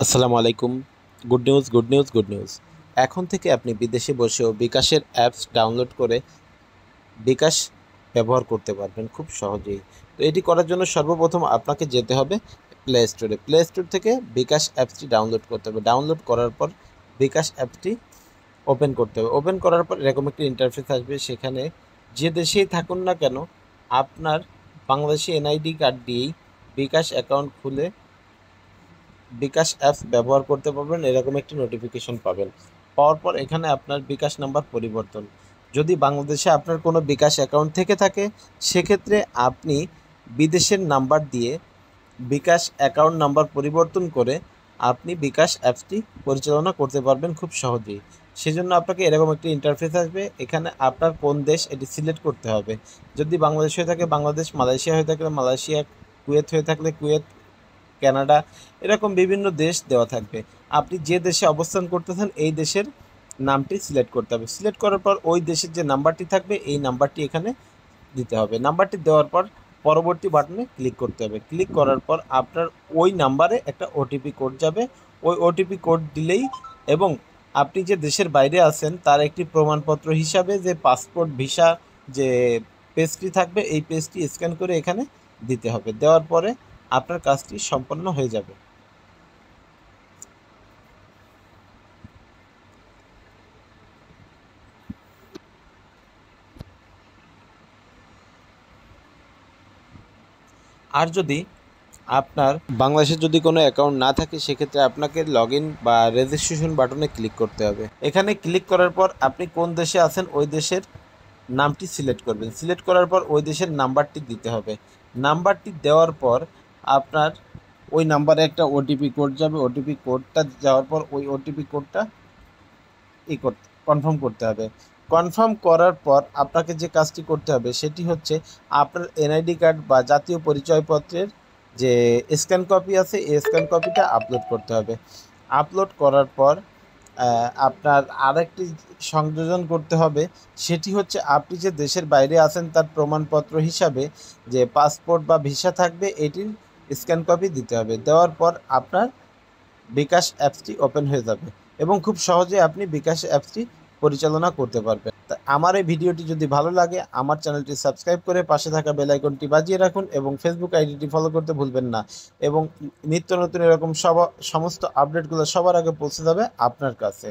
আসসালামু আলাইকুম। Good news, good news, good news. এখন থেকে আপনি বিদেশে বসেও বিকাশের অ্যাপস ডাউনলোড করে বিকাশ ব্যবহার করতে পারবেন খুব সহজেই। তো এটি করার জন্য সর্বপ্রথম আপনাকে যেতে হবে প্লে স্টোরে। প্লে স্টোর থেকে বিকাশ অ্যাপসটি ডাউনলোড করতে হবে। ডাউনলোড করার পর বিকাশ অ্যাপসটি ওপেন করতে হবে। ওপেন করার পর এরকম একটি ইন্টারফেস আসবে। সেখানে যে দেশেই থাকুন না কেন আপনার বাংলাদেশি এনআইডি কার্ড দিয়েই বিকাশ অ্যাকাউন্ট খুলে বিকাশ অ্যাপস ব্যবহার করতে পারবেন, এরকম একটি নোটিফিকেশন পাবেন। পাওয়ার পর এখানে আপনার বিকাশ নাম্বার পরিবর্তন, যদি বাংলাদেশে আপনার কোনো বিকাশ অ্যাকাউন্ট থেকে থাকে সেক্ষেত্রে আপনি বিদেশের নাম্বার দিয়ে বিকাশ অ্যাকাউন্ট নাম্বার পরিবর্তন করে আপনি বিকাশ অ্যাপসটি পরিচালনা করতে পারবেন খুব সহজেই। সেজন্য আপনাকে এরকম একটি ইন্টারফেস আসবে। এখানে আপনার কোন দেশ এটি সিলেক্ট করতে হবে। যদি বাংলাদেশ হয়ে থাকে বাংলাদেশ, মালয়েশিয়া হয়ে থাকলে মালয়েশিয়া, কুয়েত হয়ে থাকলে কুয়েত, কানাডা, এরকম বিভিন্ন দেশ দেওয়া থাকবে। আপনি যে দেশে অবস্থান করতেছেন এই দেশের নামটি সিলেক্ট করতে হবে। সিলেক্ট করার পর ওই দেশের যে নাম্বারটি থাকবে এই নাম্বারটি এখানে দিতে হবে। নাম্বারটি দেওয়ার পর পরবর্তী বাটনে ক্লিক করতে হবে। ক্লিক করার পর আপনার ওই নাম্বারে একটা ওটিপি কোড যাবে। ওই ওটিপি কোড দিলেই এবং আপনি যে দেশের বাইরে আছেন তার একটি প্রমাণপত্র হিসাবে যে পাসপোর্ট, ভিসা যে পেজটি থাকবে এই পেজটি স্ক্যান করে এখানে দিতে হবে। দেওয়ার পরে আপনার কাজটি সম্পন্ন হয়ে যাবে। আর যদি আপনার বাংলাদেশে যদি কোনো অ্যাকাউন্ট না থাকে সেক্ষেত্রে আপনাকে লগ ইন বা রেজিস্ট্রেশন বাটনে ক্লিক করতে হবে। এখানে ক্লিক করার পর আপনি কোন দেশে আছেন ওই দেশের নামটি সিলেক্ট করবেন। সিলেক্ট করার পর ওই দেশের নাম্বারটি দিতে হবে। নাম্বারটি দেওয়ার পর আপনার ওই নাম্বারে একটা ওটিপি কোড যাবে। ওটিপি কোডটা যাওয়ার পর ওই ওটিপি কোডটা কনফার্ম করতে হবে। কনফার্ম করার পর আপনাকে যে কাজটি করতে হবে সেটি হচ্ছে আপনার এনআইডি কার্ড বা জাতীয় পরিচয়পত্রের যে স্ক্যান কপি আছে এই স্ক্যান কপিটা আপলোড করতে হবে। আপলোড করার পর আপনার আরেকটি সংযোজন করতে হবে। সেটি হচ্ছে আপনি যে দেশের বাইরে আছেন তার প্রমাণপত্র হিসাবে যে পাসপোর্ট বা ভিসা থাকবে এটির স্ক্যান কপি দিতে হবে। দেওয়ার পর আপনার বিকাশ অ্যাপসটি ওপেন হয়ে যাবে এবং খুব সহজে আপনি বিকাশ অ্যাপসটি পরিচালনা করতে পারবেন। তা আমার এই ভিডিওটি যদি ভালো লাগে আমার চ্যানেলটি সাবস্ক্রাইব করে পাশে থাকা বেল আইকনটি বাজিয়ে রাখুন এবং ফেসবুক আইডিটি ফলো করতে ভুলবেন না। এবং নিত্য নতুন এরকম সমস্ত আপডেটগুলো সবার আগে পৌঁছে যাবে আপনার কাছে।